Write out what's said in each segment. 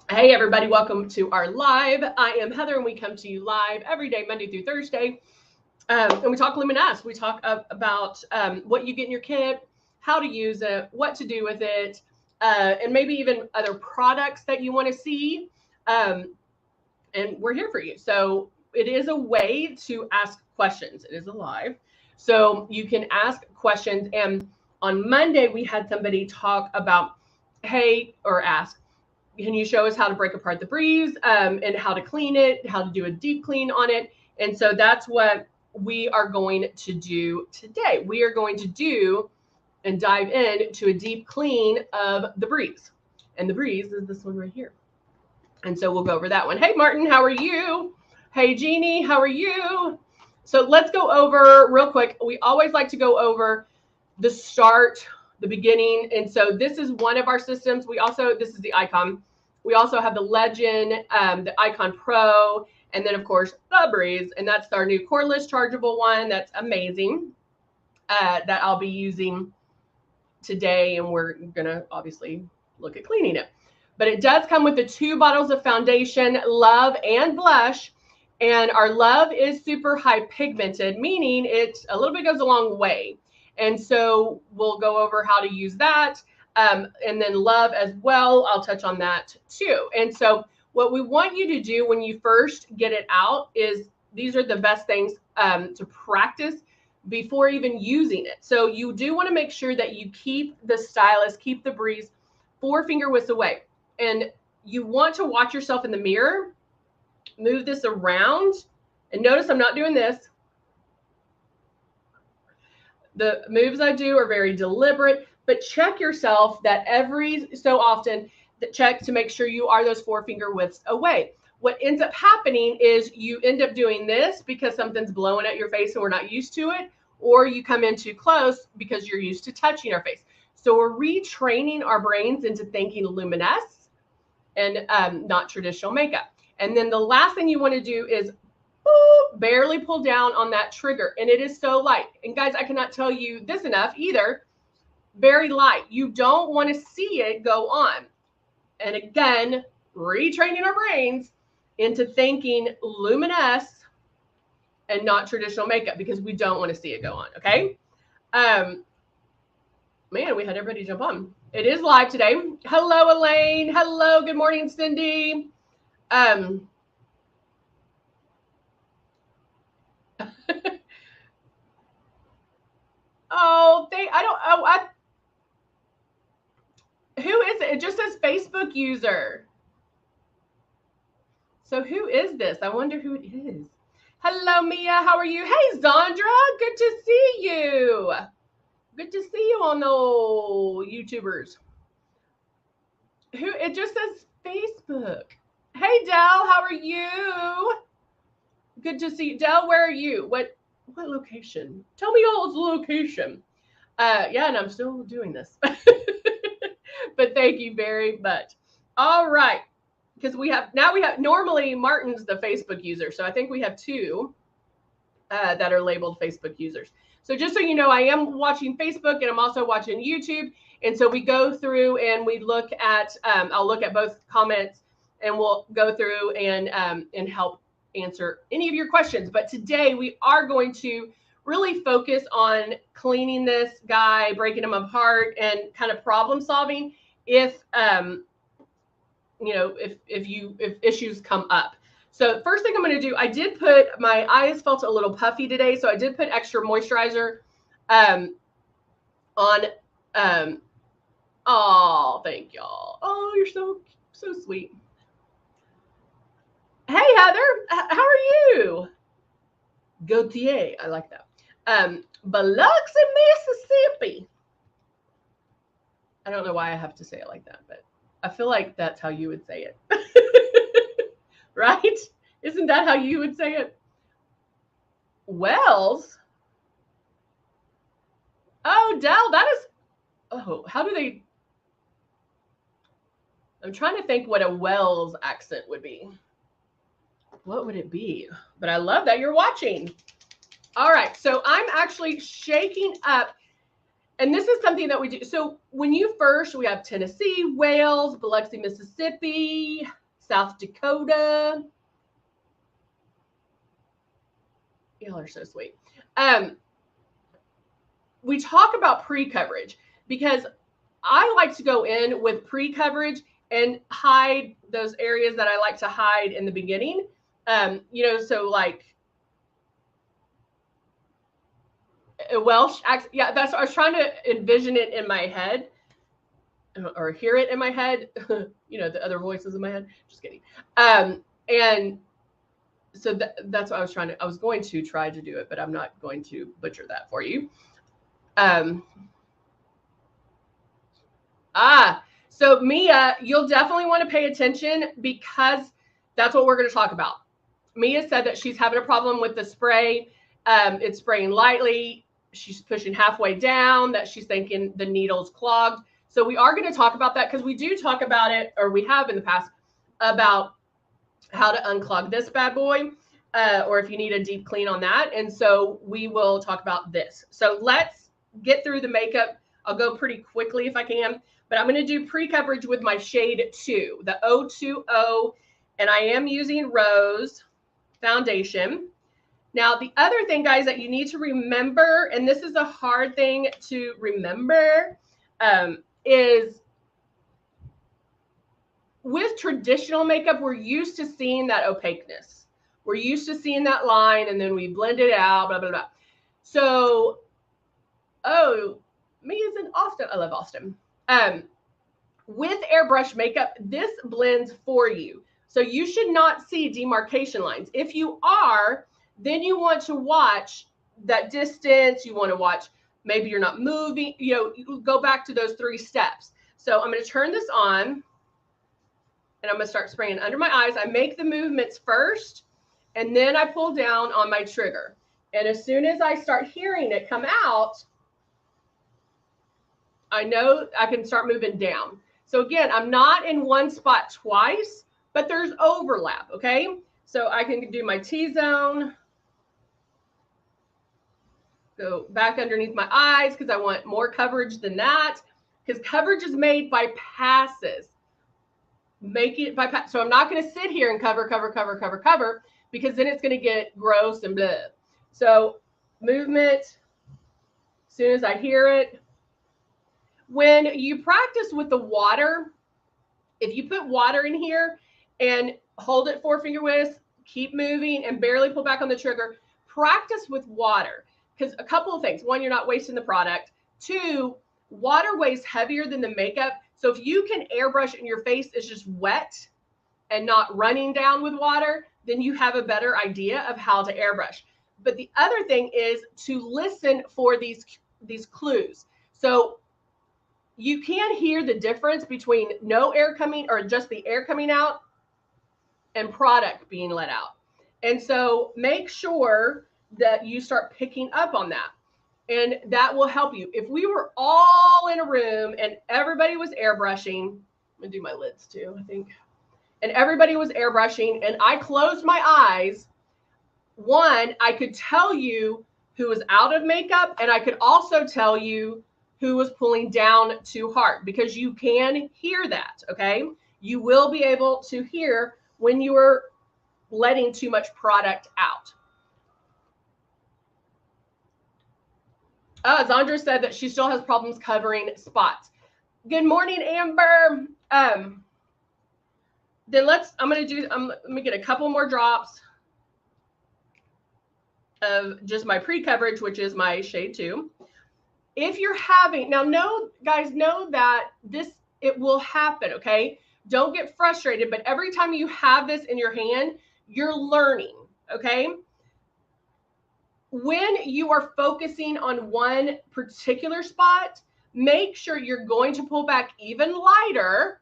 Hey everybody, welcome to our live. I am Heather and we come to you live every day, Monday through Thursday. And we talk LUMINESS. We talk about what you get in your kit, how to use it, what to do with it, and maybe even other products that you want to see. And we're here for you. So it is a way to ask questions. It is a live. So you can ask questions. And on Monday, we had somebody talk about, hey, or ask, can you show us how to break apart the breeze and how to clean it, how to do a deep clean on it? And so that's what we are going to do today. We are going to do and dive into a deep clean of the breeze. And the breeze is this one right here. And so we'll go over that one. Hey, Martin, how are you? Hey, Jeannie, how are you? So let's go over real quick. We always like to go over the start, the beginning. And so this is one of our systems. This is the Icon. We also have the Legend, the Icon Pro, and then of course the Breeze. And that's our new cordless chargeable one. That's amazing. That I'll be using today. And we're going to obviously look at cleaning it. But it does come with the 2 bottles of foundation, Love and Blush. And our Love is super high pigmented, meaning it a little bit goes a long way. And so we'll go over how to use that. And then Love as well, I'll touch on that too. And so what we want you to do when you first get it out is these are the best things to practice before even using it. So you do want to make sure that you keep the stylus, keep the breeze 4 finger widths away. And you want to watch yourself in the mirror, move this around, and notice I'm not doing this. The moves I do are very deliberate, but check yourself that every so often, check to make sure you are those 4 finger widths away. What ends up happening is you end up doing this because something's blowing at your face and we're not used to it, or you come in too close because you're used to touching our face. So we're retraining our brains into thinking luminous and not traditional makeup. And then the last thing you want to do is barely pull down on that trigger. And it is so light. And guys, I cannot tell you this enough either. Very light. You don't want to see it go on. And again, retraining our brains into thinking luminous and not traditional makeup because we don't want to see it go on. Okay. Man, we had everybody jump on. It is live today. Hello, Elaine. Hello. Good morning, Cindy. Who is it? It just says Facebook user. So who is this? I wonder who it is. Hello, Mia. How are you? Hey, Zandra. Good to see you. Good to see you on the YouTubers. It just says Facebook. Hey, Dell. How are you? Good to see you. Dell, where are you? What location? Tell me y'all's location. Yeah, and I'm still doing this. But thank you very much. All right. Because normally Martin's the Facebook user. So I think we have 2 that are labeled Facebook users. So just so you know, I am watching Facebook and I'm also watching YouTube. And so we go through and we look at, I'll look at both comments and we'll go through and help answer any of your questions. But today we are going to really focus on cleaning this guy, breaking him apart, and kind of problem solving if issues come up. So first thing I'm going to do, I did put, my eyes felt a little puffy today, so I did put extra moisturizer on. Oh, thank y'all. Oh, you're so sweet. Hey, Heather, how are you? Gautier, I like that. Biloxi, Mississippi. I don't know why I have to say it like that, but I feel like that's how you would say it. Right? Isn't that how you would say it? Wells? Oh, Dell, how do they? I'm trying to think what a Wells accent would be. What would it be? But I love that you're watching. All right, so I'm actually shaking up And this is something that we do. So when you first, we have Tennessee, Wales, Biloxi, Mississippi, South Dakota. Y'all are so sweet. We talk about pre-coverage because I like to go in with pre-coverage and hide those areas that I like to hide in the beginning. You know, so like a Welsh accent. Yeah, that's, I was trying to envision it in my head or hear it in my head. You know, the other voices in my head. Just kidding. And so that's what I was trying to, I was going to try to do it, but I'm not going to butcher that for you. So Mia, you'll definitely want to pay attention because that's what we're going to talk about. Mia said that she's having a problem with the spray. It's spraying lightly. She's pushing halfway down, that she's thinking the needle's clogged. So we are going to talk about that because we do talk about it, or we have in the past, about how to unclog this bad boy, or if you need a deep clean on that. And so we will talk about this. So let's get through the makeup. I'll go pretty quickly if I can, but I'm going to do pre-coverage with my shade 2, the 020, and I am using Rose foundation. Now, the other thing, guys, that you need to remember, and this is a hard thing to remember, is with traditional makeup, we're used to seeing that opaqueness. We're used to seeing that line, and then we blend it out, blah, blah, blah. So, Mia's in Austin. I love Austin. With airbrush makeup, this blends for you. So you should not see demarcation lines. If you are, then you want to watch that distance. You want to watch, maybe you're not moving, you know, you go back to those 3 steps. So I'm going to turn this on and I'm going to start spraying under my eyes. I make the movements first and then I pull down on my trigger. And as soon as I start hearing it come out, I know I can start moving down. So again, I'm not in one spot twice, but there's overlap, okay? So I can do my T-zone, go back underneath my eyes because I want more coverage than that, because coverage is made by passes. Make it by pass. So I'm not going to sit here and cover, because then it's going to get gross and blah. So movement, as soon as I hear it. When you practice with the water, if you put water in here and hold it 4-finger width, keep moving and barely pull back on the trigger, practice with water. Because a couple of things. 1, you're not wasting the product. 2, water weighs heavier than the makeup. So if you can airbrush and your face is just wet and not running down with water, then you have a better idea of how to airbrush. But the other thing is to listen for these clues. So you can hear the difference between no air coming or just the air coming out and product being let out. And so make sure that you start picking up on that. And that will help you. If we were all in a room and everybody was airbrushing, I'm gonna do my lids too, I think. And everybody was airbrushing and I closed my eyes, 1, I could tell you who was out of makeup, and I could also tell you who was pulling down too hard, because you can hear that, okay? You will be able to hear when you are letting too much product out. Zandra said that she still has problems covering spots. Good morning, Amber. Then let me get a couple more drops of just my pre-coverage, which is my shade 2. If you're having, now guys, know that it will happen, okay? Don't get frustrated, but every time you have this in your hand, you're learning, okay? When you are focusing on one particular spot, make sure you're going to pull back even lighter.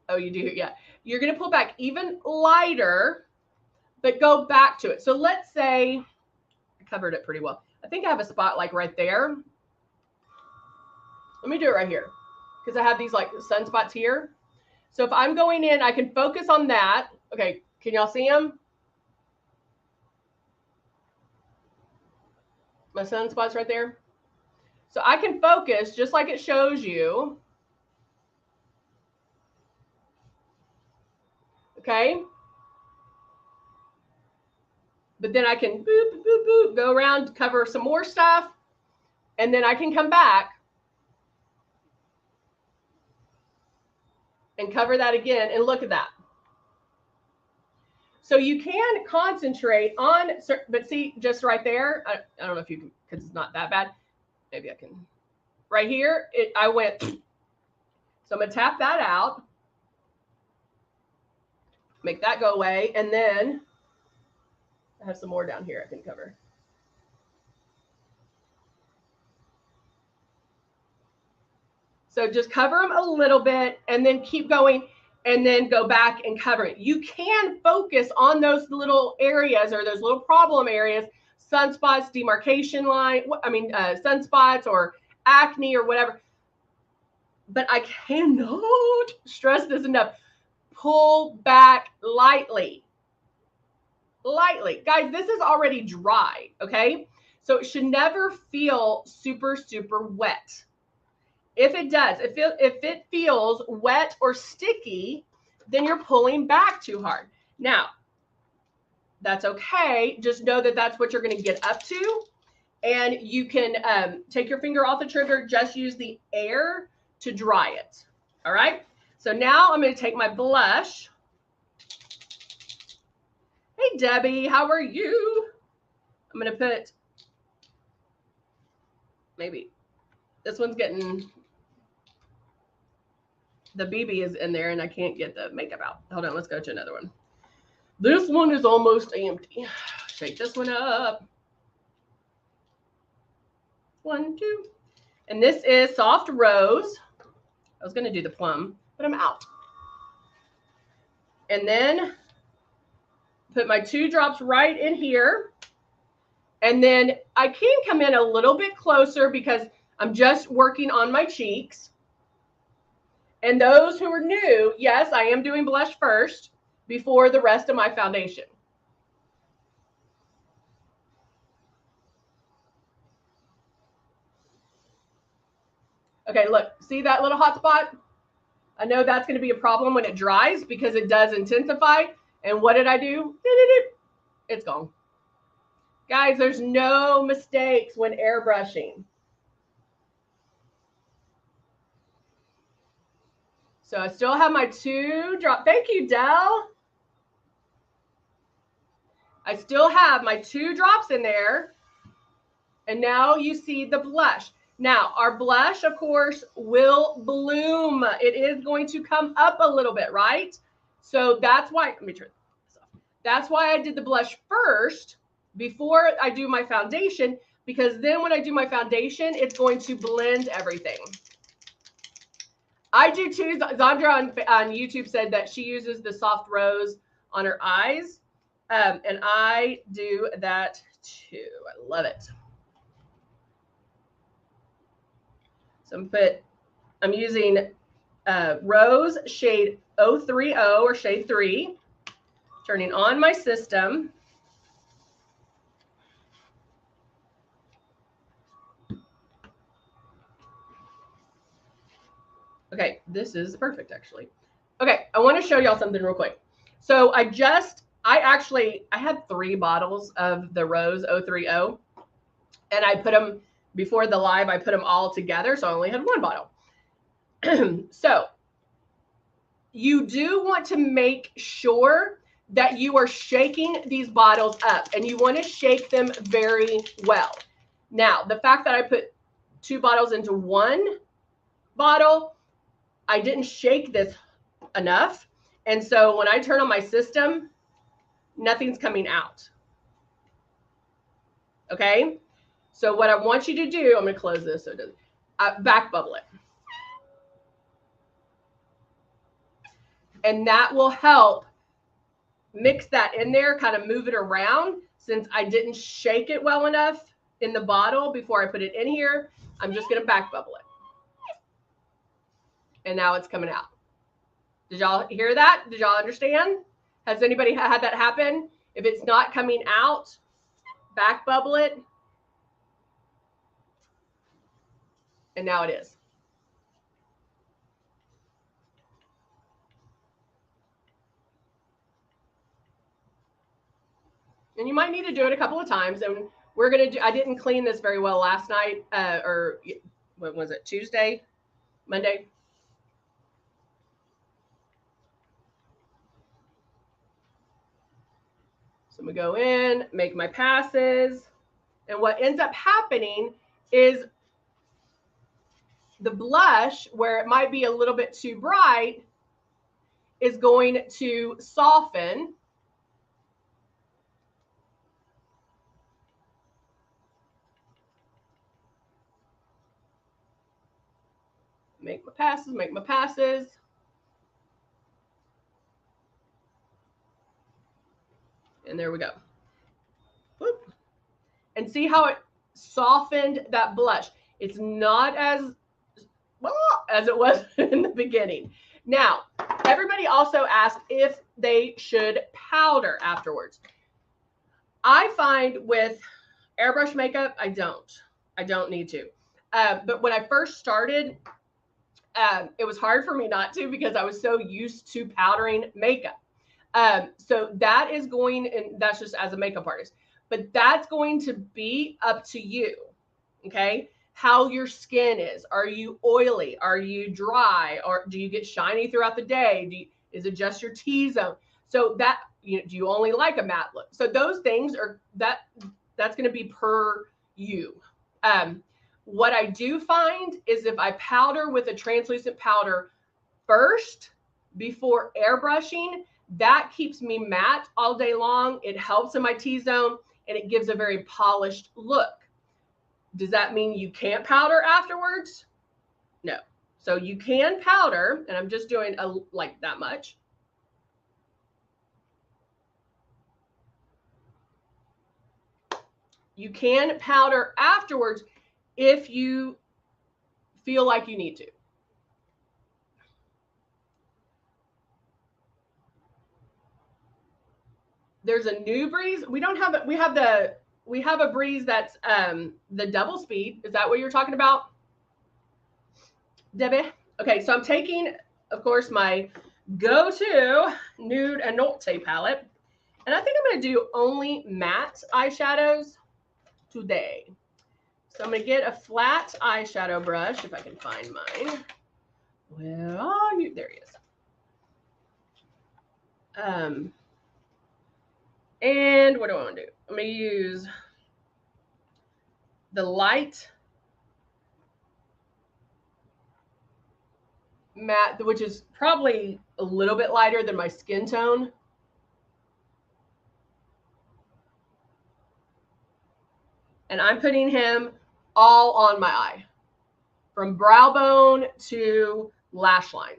Oh, you do, yeah. You're going to pull back even lighter, but go back to it. So let's say I covered it pretty well. I think I have a spot like right there. Let me do it right here because I have these like sunspots here. So if I'm going in, I can focus on that. Okay, can y'all see them? My sunspot's right there. So I can focus just like it shows you. Okay. But then I can boop, boop, boop, go around, cover some more stuff. And then I can come back and cover that again. And look at that. So you can concentrate on, but see, just right there, I don't know if you can, because it's not that bad. Maybe I can. Right here, I went. So I'm going to tap that out. Make that go away. And then I have some more down here I can cover. So just cover them a little bit and then keep going and then go back and cover it. You can focus on those little areas or those little problem areas, sunspots, demarcation line, sunspots or acne or whatever. But I cannot stress this enough. Pull back lightly. Lightly. Guys, this is already dry, okay? So it should never feel super, super wet. If it does, if it feels wet or sticky, then you're pulling back too hard. Now, that's okay. Just know that that's what you're going to get up to. And you can take your finger off the trigger, just use the air to dry it. All right. So now I'm going to take my blush. Hey, Debbie, how are you? I'm going to put, maybe this one's getting, the BB is in there and I can't get the makeup out. Hold on, let's go to another one. This one is almost empty. Shake this one up. 1, 2. And this is Soft Rose. I was going to do the plum, but I'm out. And then put my 2 drops right in here. And then I can come in a little bit closer because I'm just working on my cheeks. And those who are new, yes, I am doing blush first before the rest of my foundation. Okay, look, see that little hot spot? I know that's going to be a problem when it dries because it does intensify. And what did I do? It's gone. Guys, there's no mistakes when airbrushing. So I still have my 2 drops. Thank you, Dell. I still have my 2 drops in there. And now you see the blush. Now, our blush, of course, will bloom. It is going to come up a little bit, right? So that's why, let me turn this off. That's why I did the blush first before I do my foundation, because then when I do my foundation, it's going to blend everything. I do too. Zandra on YouTube said that she uses the Soft Rose on her eyes. And I do that too. I love it. So I'm using Rose shade 030 or shade 3, turning on my system. Okay, this is perfect actually. Okay, I want to show y'all something real quick. So I had 3 bottles of the Rose 030, and I put them before the live. I put them all together, so I only had 1 bottle. So you do want to make sure that you are shaking these bottles up, and you want to shake them very well. Now, the fact that I put 2 bottles into 1 bottle, I didn't shake this enough. And so when I turn on my system, nothing's coming out. Okay. So what I want you to do, I'm going to close this so it doesn't, back bubble it. And that will help mix that in there, kind of move it around. Since I didn't shake it well enough in the bottle before I put it in here, I'm just going to back bubble it. And now it's coming out. Did y'all hear that? Did y'all understand? Has anybody had that happen? If it's not coming out, back bubble it. And now it is. And you might need to do it a couple of times. And we're going to do, I didn't clean this very well last night, or what was it? Tuesday, Monday. So I'm going to go in, make my passes. And what ends up happening is the blush, where it might be a little bit too bright, is going to soften. Make my passes, make my passes. And there we go. Whoop. And see how it softened that blush. It's not as well as it was in the beginning. Now, everybody also asked if they should powder afterwards. I find with airbrush makeup, I don't need to. But when I first started, it was hard for me not to, because I was so used to powdering makeup. So that is going, and that's just as a makeup artist, but that's going to be up to you. Okay. How your skin is. Are you oily? Are you dry? Or do you get shiny throughout the day? Is it just your T-zone? So that, do you only like a matte look? So those things are, that's going to be per you. What I do find is if I powder with a translucent powder first before airbrushing, that keeps me matte all day long. It helps in my T-zone and it gives a very polished look. Does that mean you can't powder afterwards? No. So you can powder, and I'm just doing like that much. You can powder afterwards if you feel like you need to. There's a new breeze. We don't have it. We have a breeze that's the double speed. Is that what you're talking about, Debbie? Okay, so I'm taking, of course, my go-to nude and Notte palette. And I think I'm going to do only matte eyeshadows today. So I'm going to get a flat eyeshadow brush, if I can find mine. Where are you? There he is. And what do I want to do? I'm going to use the light matte, which is probably a little bit lighter than my skin tone. And I'm putting him all on my eye, from brow bone to lash line.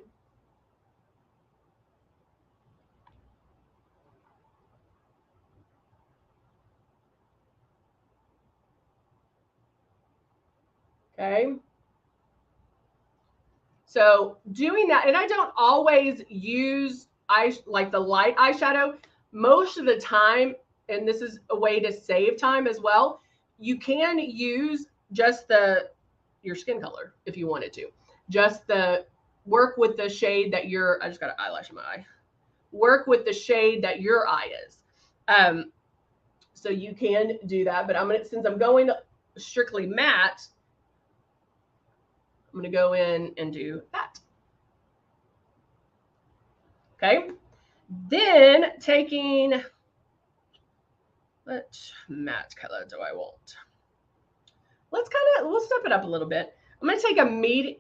Okay. So doing that, and I don't always use like the light eyeshadow. Most of the time, and this is a way to save time as well, you can use just your skin color if you wanted to. Just work with the shade that I just got an eyelash in my eye. Work with the shade that your eye is. So you can do that, but since I'm going strictly matte, I'm going to go in and do that. Okay. Then taking, what matte color do I want? We'll step it up a little bit. I'm going to take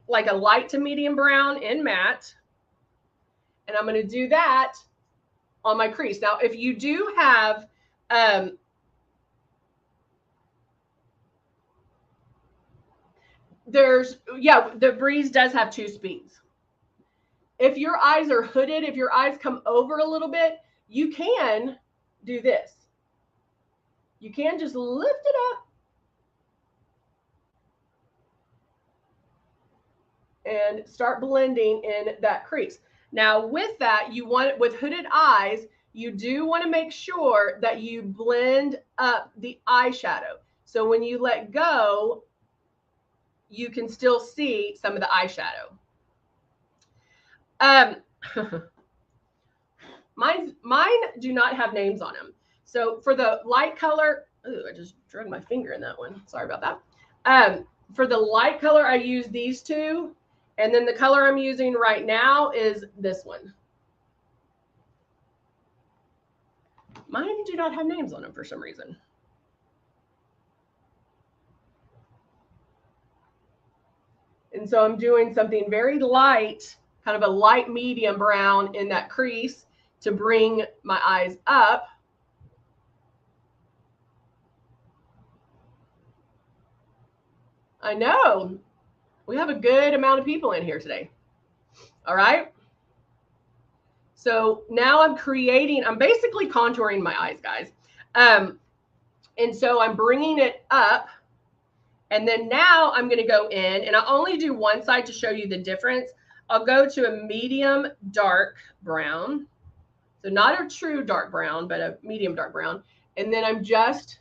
like a light to medium brown in matte, and I'm going to do that on my crease. Now, if you do have, the breeze does have 2 speeds. If your eyes are hooded, if your eyes come over a little bit, you can do this. You can just lift it up and start blending in that crease. Now with that, with hooded eyes, you do want to make sure that you blend up the eyeshadow. So when you let go, you can still see some of the eyeshadow. Mine do not have names on them. So for the light color, ooh, I just drug my finger in that one. Sorry about that. For the light color, I use these two. And then the color I'm using right now is this one. Mine do not have names on them for some reason. And so I'm doing something very light, kind of a light medium brown in that crease to bring my eyes up. I know. We have a good amount of people in here today. All right. So now I'm basically contouring my eyes, guys. And so I'm bringing it up. And then now I'm going to go in, and I only do one side to show you the difference. I'll go to a medium dark brown. So not a true dark brown, but a medium dark brown. And then I'm just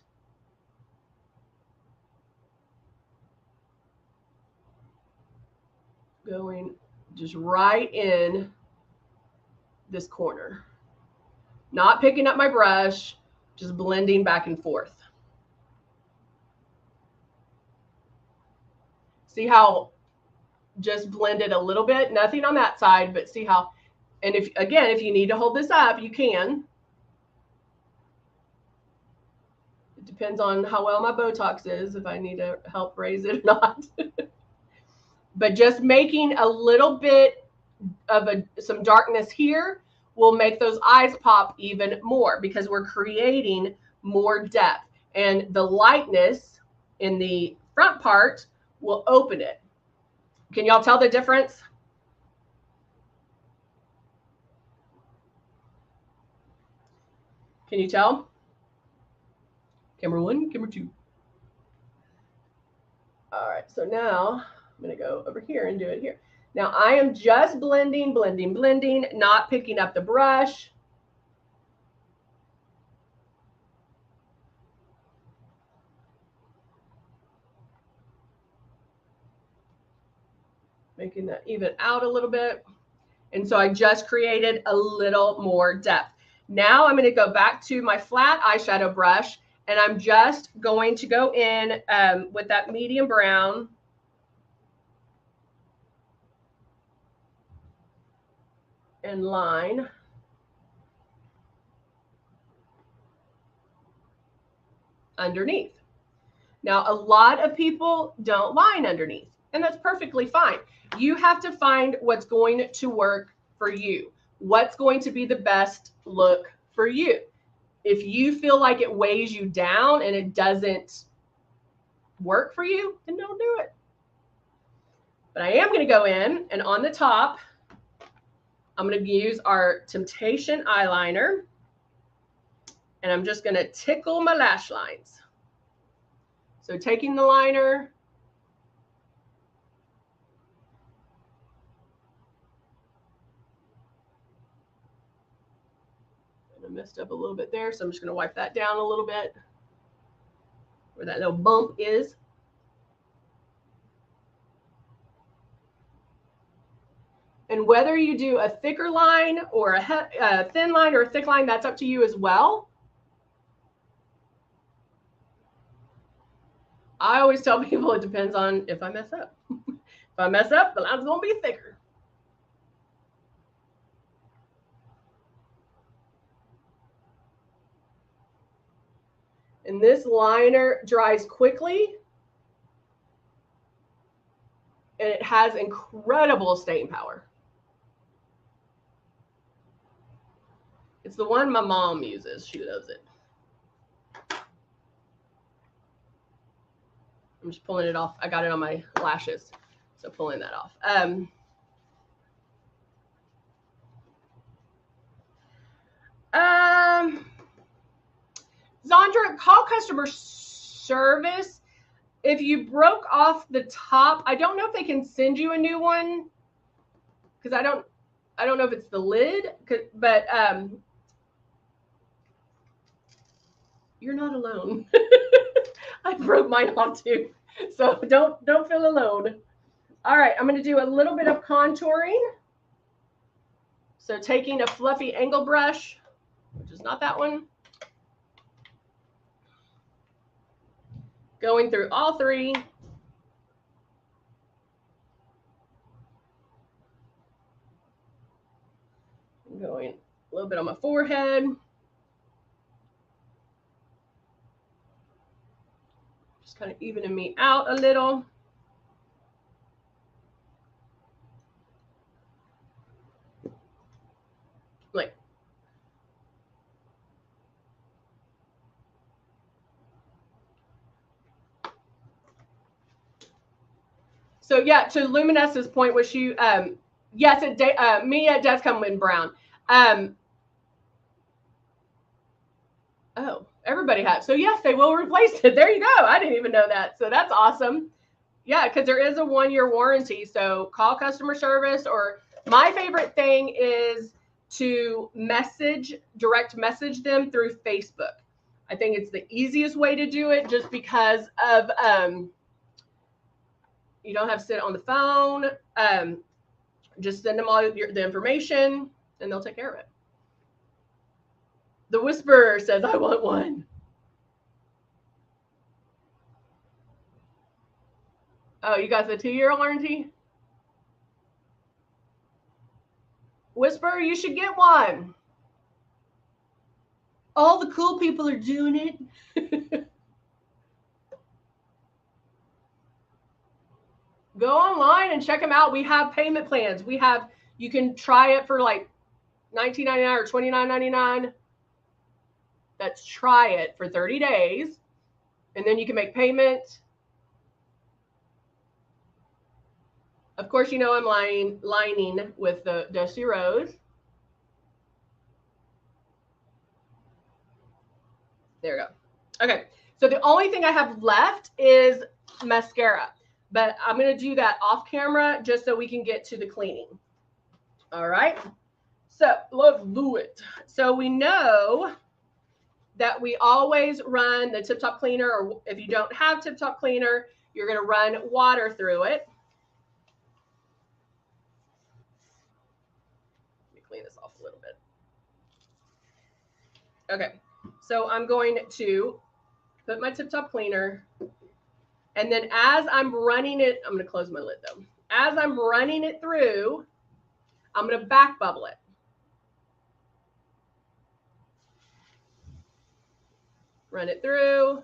going just right in this corner. Not picking up my brush, just blending back and forth. See how just blended a little bit, nothing on that side, but see how, and if you need to hold this up, you can. It depends on how well my Botox is, if I need to help raise it or not. But just making a little bit of some darkness here will make those eyes pop even more because we're creating more depth. And the lightness in the front part will open it. Can y'all tell the difference? Can you tell? Camera 1, camera 2. All right, so now I'm going to go over here and do it here. Now I am just blending, not picking up the brush. Making that even out a little bit. And so I just created a little more depth. Now I'm going to go back to my flat eyeshadow brush, and I'm just going to go in with that medium brown. And line. Underneath. Now, a lot of people don't line underneath, and that's perfectly fine. You have to find what's going to work for you. What's going to be the best look for you. If you feel like it weighs you down and it doesn't work for you, then don't do it. But I am going to go in, and on the top, I'm going to use our Temptation eyeliner, and I'm just going to tickle my lash lines. So taking the liner, and I messed up a little bit there, so I'm just going to wipe that down a little bit where that little bump is. And whether you do a thicker line or a thin line or a thick line, that's up to you as well. I always tell people it depends on if I mess up. If I mess up, the line's going to be thicker. And this liner dries quickly. And it has incredible staying power. It's the one my mom uses. She loves it. I'm just pulling it off. I got it on my lashes, so pulling that off. Zandra, call customer service. If you broke off the top, I don't know if they can send you a new one, because I don't know if it's the lid, but you're not alone. I broke mine off too. So don't feel alone. All right, I'm going to do a little bit of contouring. So taking a fluffy angle brush, which is not that one, going through all three. Going a little bit on my forehead. Just kind of evening me out a little. Like, so yeah, to Luminess's point, was you yes, Mia does come in brown. Oh, everybody has. So yes, they will replace it. There you go. I didn't even know that. So that's awesome. Yeah, because there is a 1-year warranty. So call customer service, or my favorite thing is to direct message them through Facebook. I think it's the easiest way to do it, just because of you don't have to sit on the phone. Just send them all the information and they'll take care of it. The Whisperer says, I want one. Oh, you got the 2-year warranty? Whisperer, you should get one. All the cool people are doing it. Go online and check them out. We have payment plans. You can try it for like $19.99 or $29.99. That's try it for 30 days. And then you can make payments. Of course, you know I'm lining with the Dusty Rose. There we go. Okay, so the only thing I have left is mascara, but I'm going to do that off camera just so we can get to the cleaning. All right, so let's do it. So we know that we always run the Tip Top Cleaner, or if you don't have Tip Top Cleaner, you're going to run water through it. Let me clean this off a little bit. Okay, so I'm going to put my Tip Top Cleaner, and then as I'm running it, I'm going to close my lid though. As I'm running it through, I'm going to back bubble it. Run it through,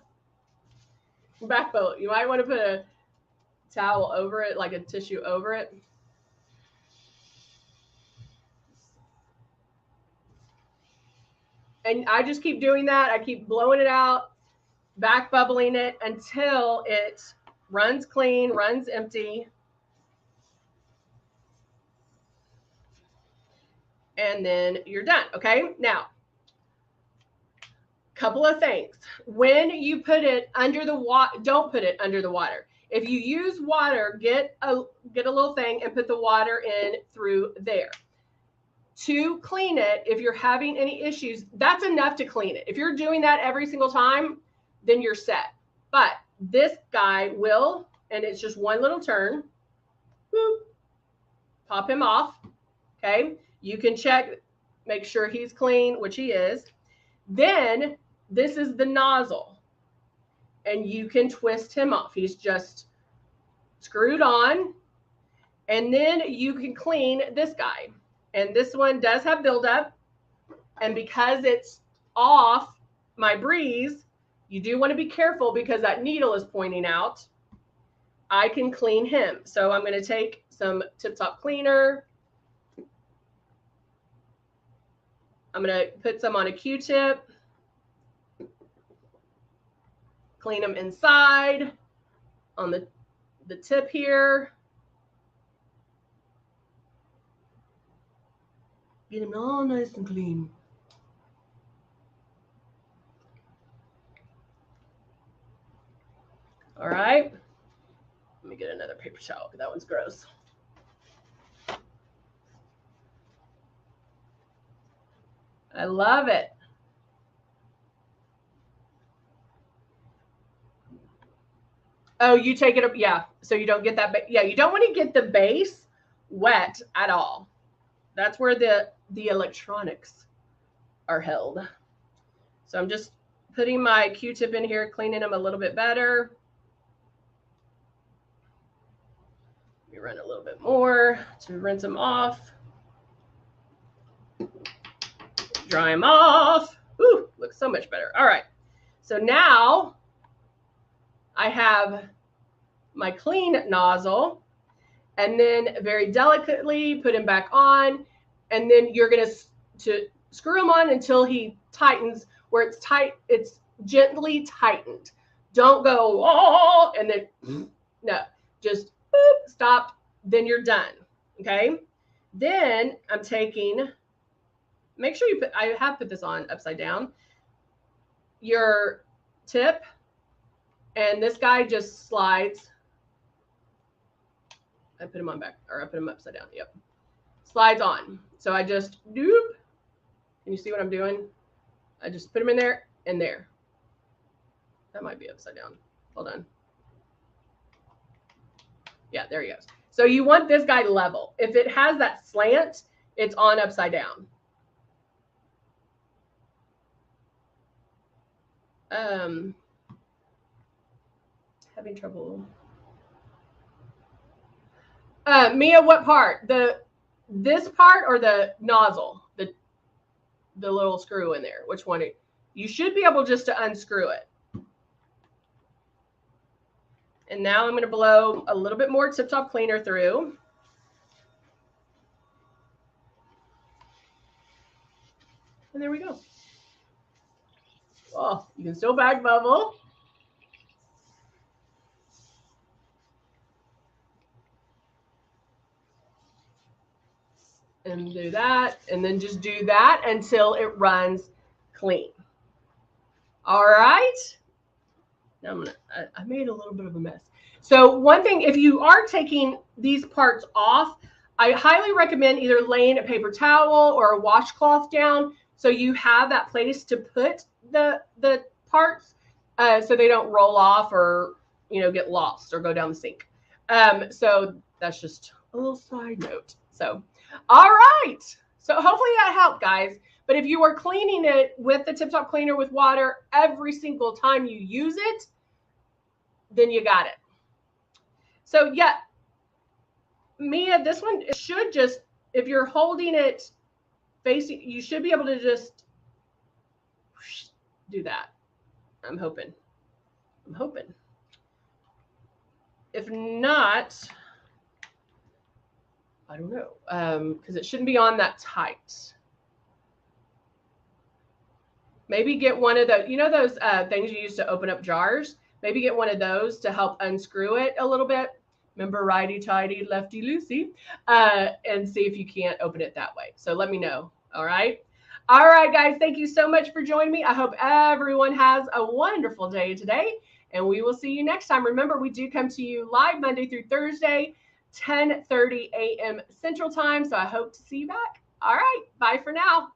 back bubble. You might want to put a towel over it, like a tissue over it. And I just keep doing that. I keep blowing it out, back bubbling it until it runs clean, runs empty. And then you're done. Okay. Now, couple of things. When you put it under the water, don't put it under the water. If you use water, get a little thing and put the water in through there. To clean it, if you're having any issues, that's enough to clean it. If you're doing that every single time, then you're set. But this guy will, and it's just one little turn, boop, pop him off. Okay, you can check, make sure he's clean, which he is. Then this is the nozzle, and you can twist him off. He's just screwed on, and then you can clean this guy. And this one does have buildup, and because it's off my breeze, you do want to be careful because that needle is pointing out. I can clean him. So I'm going to take some Tip Top Cleaner. I'm going to put some on a Q-tip. Clean them inside on the tip here. Get them all nice and clean. All right. Let me get another paper towel because that one's gross. I love it. Oh, you take it up. Yeah. So you don't get that. Yeah. You don't want to get the base wet at all. That's where the electronics are held. So I'm just putting my Q-tip in here, cleaning them a little bit better. Let me run a little bit more to rinse them off. Dry them off. Ooh, looks so much better. All right. So now I have my clean nozzle, and then very delicately put him back on, and then you're going to screw him on until he tightens, where it's tight, it's gently tightened. Don't go, oh, and then, no, just boop, stop, then you're done, okay? Then I'm taking, make sure you put, I have put this on upside down, your tip, and this guy just slides. I put him on back, or I put him upside down, yep. Slides on. So I just, doop. Can you see what I'm doing? I just put him in there and there. That might be upside down. Hold on. Yeah, there he goes. So you want this guy level. If it has that slant, it's on upside down. Having trouble. Mia, what part? This part or the nozzle? The little screw in there. Which one? You should be able just to unscrew it. And now I'm going to blow a little bit more Tip Top Cleaner through. And there we go. Oh, you can still back bubble. And do that, and then just do that until it runs clean. All right. Now I made a little bit of a mess. So one thing, if you are taking these parts off, I highly recommend either laying a paper towel or a washcloth down so you have that place to put the parts so they don't roll off or get lost or go down the sink. So that's just a little side note. So all right. So hopefully that helped, guys. But if you are cleaning it with the Tip Top Cleaner with water every single time you use it, then you got it. So yeah, Mia, this one should just, if you're holding it facing, you should be able to just do that. I'm hoping. If not, I don't know, because it shouldn't be on that tight. Maybe get one of those, those things you use to open up jars. Maybe get one of those to help unscrew it a little bit. Remember, righty tighty, lefty loosey, and see if you can't open it that way. So let me know. All right. All right, guys. Thank you so much for joining me. I hope everyone has a wonderful day today, and we will see you next time. Remember, we do come to you live Monday through Thursday, 10:30 a.m. Central Time. So I hope to see you back. All right. Bye for now.